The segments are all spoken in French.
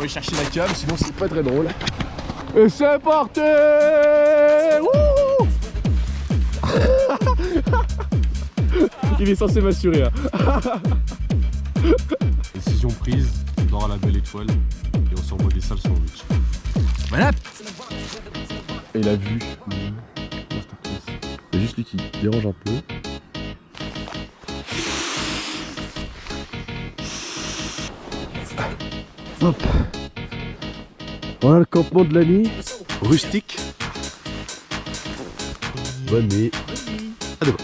aller chercher la cam, sinon c'est pas très drôle. Et c'est parti. Wouh. Il est censé m'assurer. Hein. Décision prise, on dort à la belle étoile et on s'envoie des sales sandwichs. Voilà. Et la vue. C'est juste lui qui dérange un peu. Hop. Voilà le campement de la nuit. Rustique. Bonne nuit. À demain.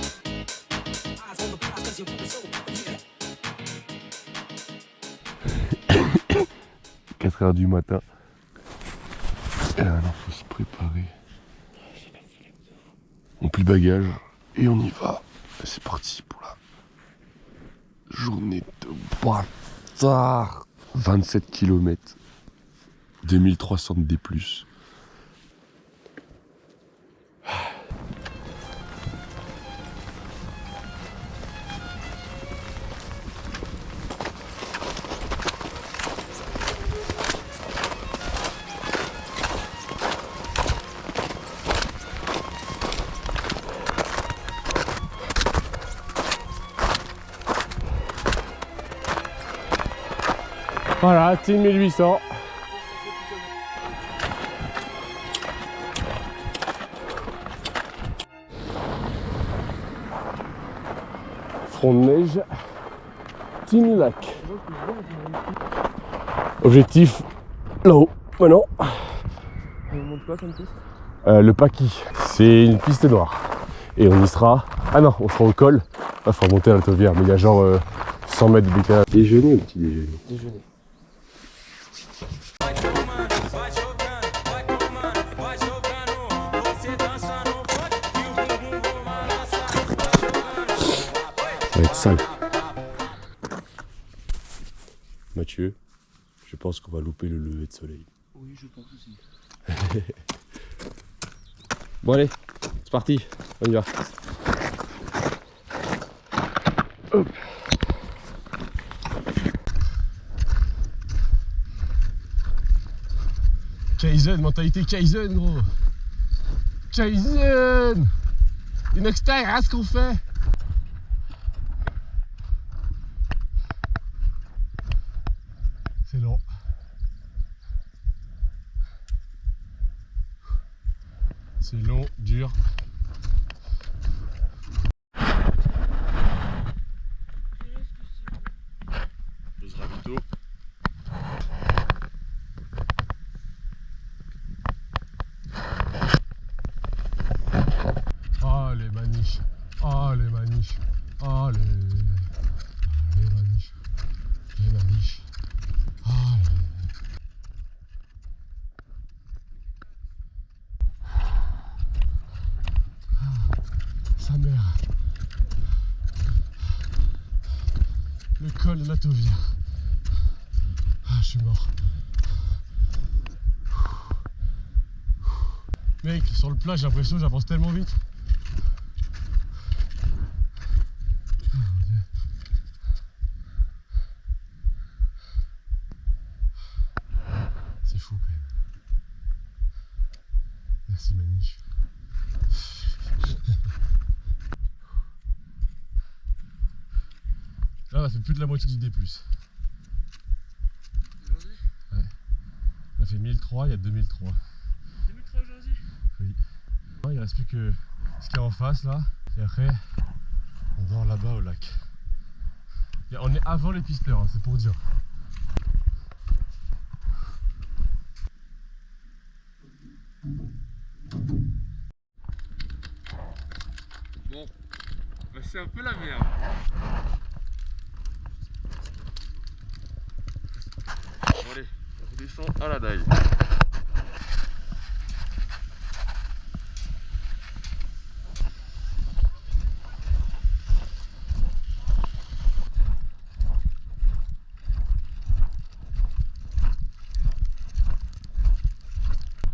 4h du matin. Et alors faut se préparer. On plie bagage et on y va. C'est parti pour la journée de bâtard. 27 km. 2300 de D+. Voilà, team 1800. Front de neige, team lac. Objectif là-haut, maintenant. On monte quoi comme piste? Le Paki, c'est une piste noire. Et on y sera. Ah non, on sera au col. Il faut remonter à la Tauvière, mais il y a genre 100 mètres de décalage. Déjeuner ou petit déjeuner? Déjeuner. Ça va être sale. Mathieu, je pense qu'on va louper le lever de soleil. Oui, je pense aussi. Bon allez, c'est parti, on y va. Hop. Kaizen, mentalité Kaizen gros. Kaizen. Du next time, regarde ce qu'on fait. C'est long. C'est long, dur. Pause ravito. Oh les maniches. Oh les maniches. Oh les maniches. Les maniches. Oh les... Sa mère. Le col de la Tauvière. Ah, je suis mort. Mec, sur le plat, j'ai l'impression que j'avance tellement vite. C'est fou quand même. Merci Maniche. Là, on a fait plus de la moitié du D+. Aujourd'hui? Ouais. On a fait 1003, il y a 2003. 2003 aujourd'hui? Oui. Il reste plus que ce qu'il y a en face là. Et après, on dort là-bas au lac. Et on est avant les pisteurs, hein, c'est pour dire. Bon, bah c'est un peu la merde. Bon allez, on redescend à la daille.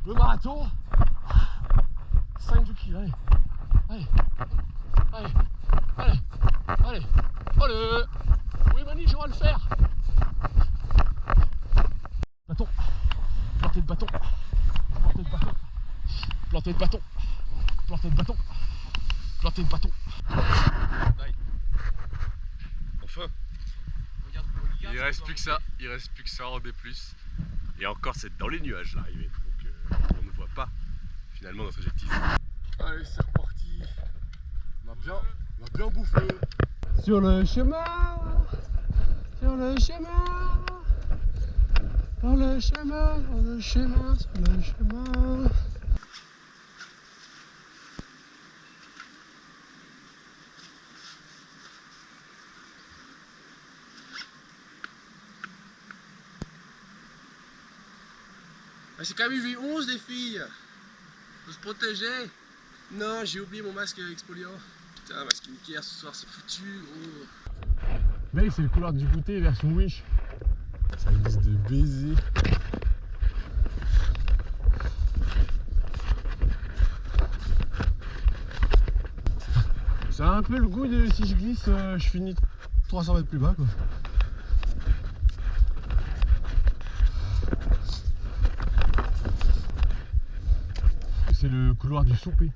Le marathon, 5 kg, allez, allez, allez, allez, allez, allez, oui Mani, je vais le faire. Attends. Planter de bâton. Planter de bâton. Planter de bâton. Enfin. Il reste plus que ça. Il reste plus que ça en D+. Et encore, c'est dans les nuages l'arrivée. Donc on ne voit pas finalement notre objectif. Allez, c'est reparti. On a bien bouffé. Sur le chemin. Sur le chemin. Sur le chemin. Sur le chemin. Sur le chemin. C'est quand même UV11 les filles. Faut se protéger. Non, j'ai oublié mon masque exfoliant. Putain, ma skincare ce soir c'est foutu gros. Mec, c'est le couloir du goûter version Wish. Ça risque de baiser. Ça a un peu le goût de si je glisse, je finis 300 mètres plus bas quoi. C'est le couloir du souper.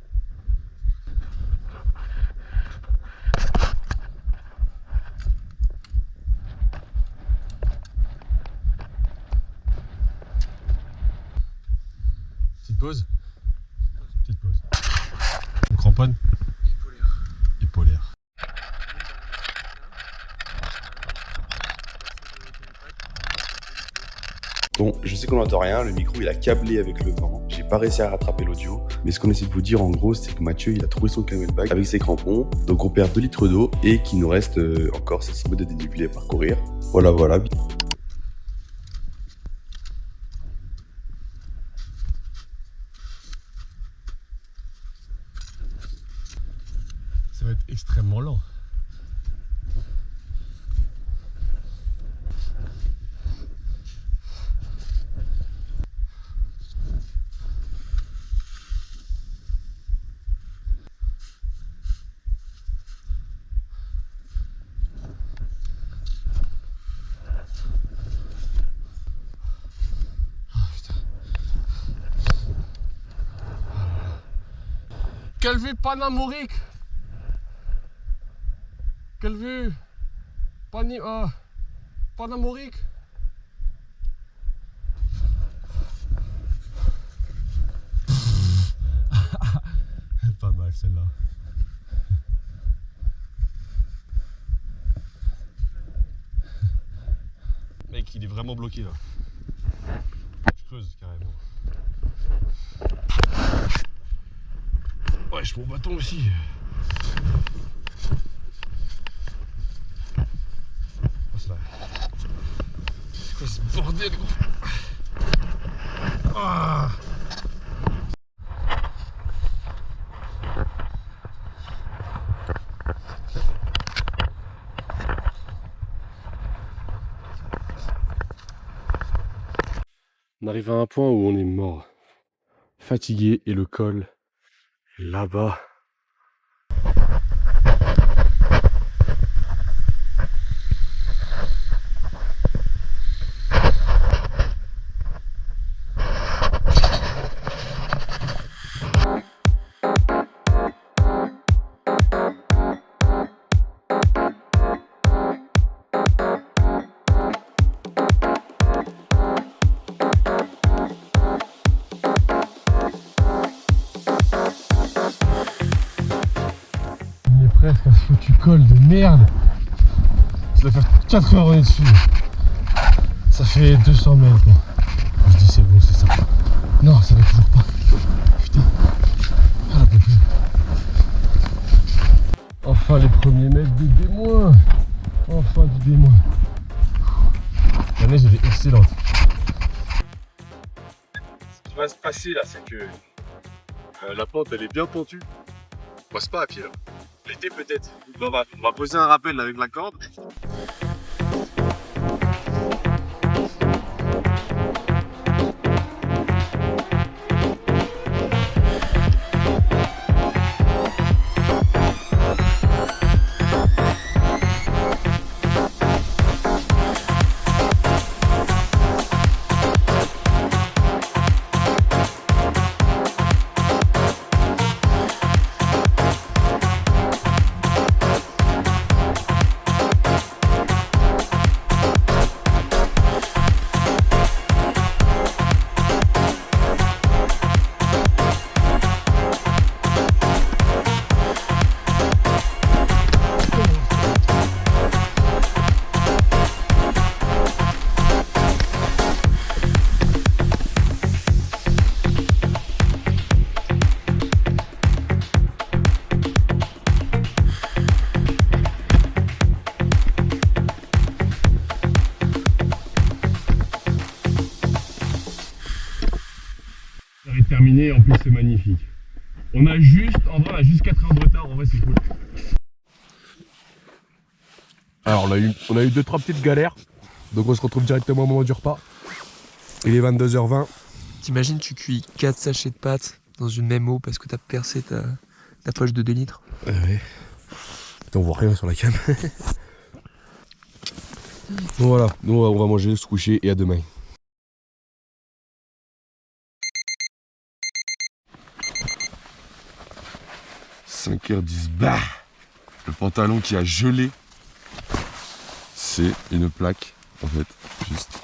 Petite pause. Petite pause. On cramponne. Et polaire. Bon, je sais qu'on n'entend rien, le micro il a câblé avec le vent, j'ai pas réussi à rattraper l'audio, mais ce qu'on essaie de vous dire en gros c'est que Mathieu il a trouvé son camelback avec ses crampons, donc on perd 2 litres d'eau et qu'il nous reste encore 700 mètres de dénivelé à parcourir. Voilà. Ça va être extrêmement lent. Quelle vue panamorique. Quelle vue panamorique. Pas mal celle-là. Mec, il est vraiment bloqué là. Je creuse carrément. Ouais, je mon bâton aussi. Oh, c'est là. C'est quoi ce bordel gros? Ah. On arrive à un point où on est mort. Fatigué et le col là-bas. Presque un foutu col de merde. Ça doit faire 4 heures on est dessus. Ça fait 200 mètres. Je dis c'est bon, c'est ça. Non, ça va toujours pas. Putain. Ah la plus. Enfin les premiers mètres de D-. Enfin du D-. La neige elle est excellente. Ce qui va se passer là, c'est que la pente elle est bien pentue. On passe pas à pied là. L'été peut-être. On va poser un rappel avec la corde. plus c'est magnifique. En vrai, on a juste 4 heures de retard, en vrai c'est cool. Alors on a eu 2-3 petites galères, donc on se retrouve directement au moment du repas. Il est 22h20. T'imagines, tu cuis 4 sachets de pâtes dans une même eau parce que t'as percé ta poche de 2 litres. Ouais. Putain, on voit rien sur la cam. Bon voilà, nous on va manger, se coucher et à demain. « 5h10, bah. Le pantalon qui a gelé, c'est une plaque en fait, juste.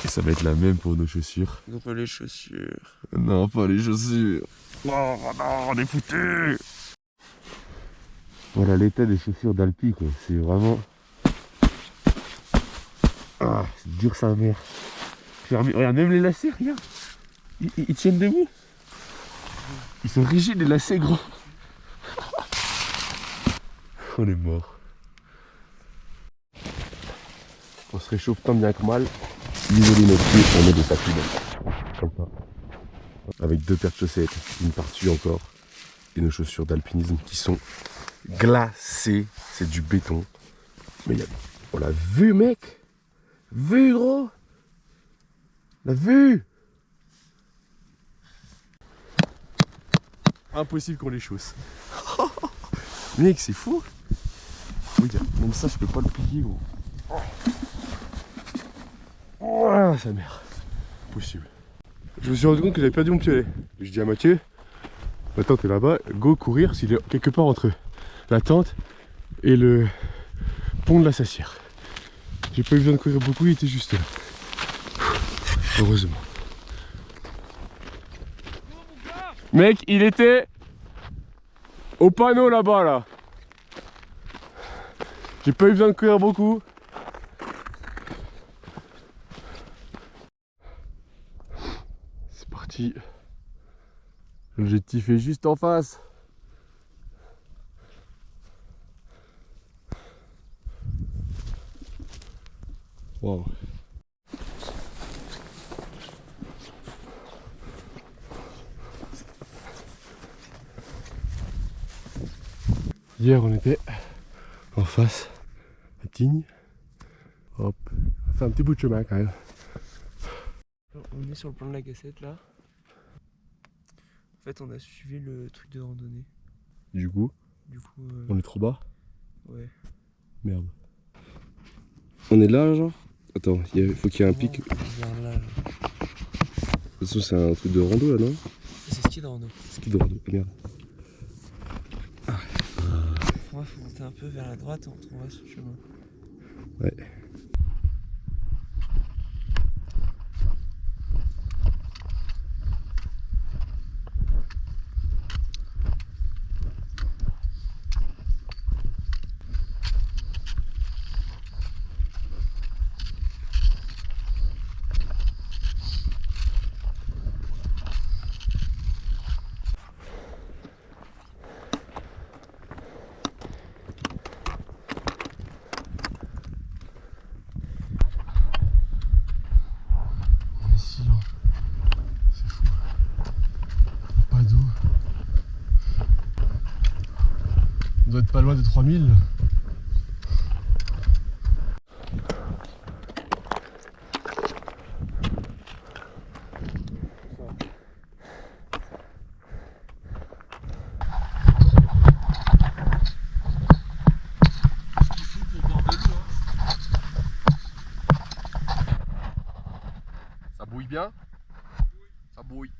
Et ça va être la même pour nos chaussures. Non, pas les chaussures. Non, pas les chaussures. Oh non, on est foutus. Voilà l'état des chaussures d'Alpi quoi, c'est vraiment... Ah, c'est dur sa mère. Regarde, même les lacets, regarde. Ils tiennent debout. Ils sont rigides les lacets gros. On est mort. On se réchauffe tant bien que mal. Isoler notre pied, on met des tapis comme ça. Avec 2 paires de chaussettes, une par-dessus encore. Et nos chaussures d'alpinisme qui sont glacées. C'est du béton. Mais on l'a vu mec. Vu gros. On l'a vu. Impossible qu'on les chausse. Mec c'est fou. Oui, même ça je peux pas le plier gros. Oh, sa mère. Possible. Je me suis rendu compte que j'avais perdu mon piolet. Je dis à Mathieu, attends t'es là-bas, go courir s'il est quelque part entre la tente et le pont de la Sassière. J'ai pas eu besoin de courir beaucoup, il était juste là. Heureusement. Mec, il était au panneau là-bas là. J'ai pas eu besoin de courir beaucoup. C'est parti. L'objectif est juste en face. Wow. Hier on était en face à Tignes. Hop, on fait un petit bout de chemin quand même. On est sur le plan de la cassette là. En fait, on a suivi le truc de randonnée. Du coup, on est trop bas. Ouais. Merde. On est là genre. Attends, il faut qu'il y ait un pic. Vers là, De toute façon c'est un truc de rando là non? c'est ski de rando. Ski de rando, merde. Moi, faut monter un peu vers la droite et on retrouvera ce chemin. Ouais. On doit être pas loin des 3000. Ça bouille bien? Ça bouille.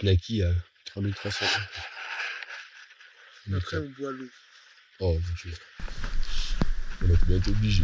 Snaki à 3300. Après, on boit l'eau. Oh mon Dieu. On va bien être obligé.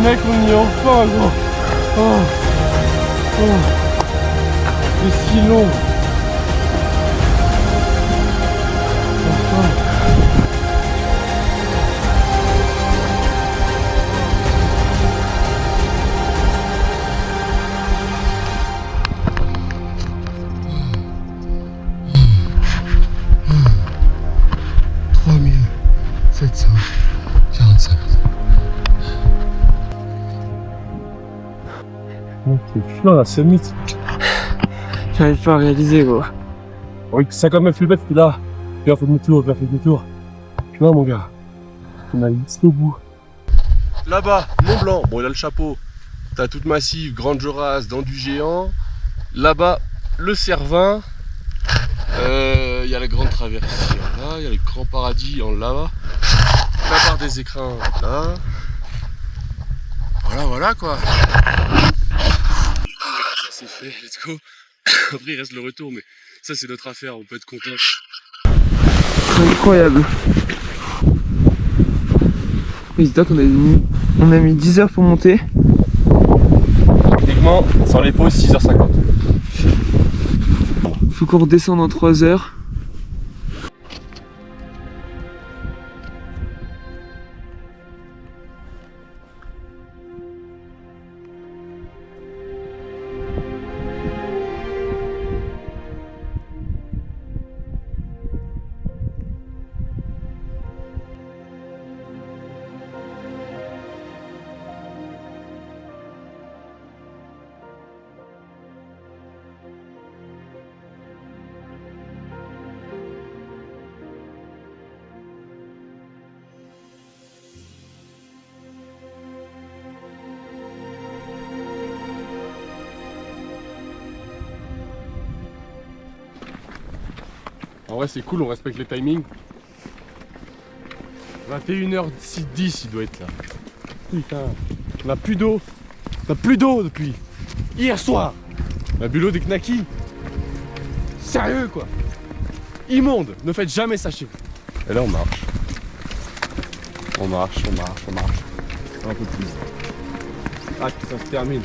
Mec, on y est enfin, gros. Oh. Oh. C'est si long. Enfin. Non, la summit. J'arrive pas à réaliser, gros. Oui, 50 mètres plus bête, c'était là. Puis on fait demi-tour, on fait demi-tour. Tu vois, mon gars, on a jusqu'au bout. Là-bas, Mont Blanc. Bon, il a le chapeau. T'as toute massive, Grande Jorase, Dent du Géant. Là-bas, le Cervin. Il y a la Grande Traversée là, il y a le Grand Paradis en là-bas. La barre des écrins, là. Voilà quoi. C'est fait, let's go. Après il reste le retour, mais ça c'est notre affaire, on peut être content. Incroyable. Résultat qu'on on a mis 10 heures pour monter. Techniquement, sans les pauses, 6h50. Faut qu'on redescende en 3 heures. En vrai c'est cool, on respecte les timings. 21h10 il doit être là. Putain, on a plus d'eau. On a plus d'eau depuis hier soir. On a bu l'eau des knackis. Sérieux quoi. Immonde, ne faites jamais ça chez vous. Et là on marche. On marche. Un peu plus. Ah que ça se termine.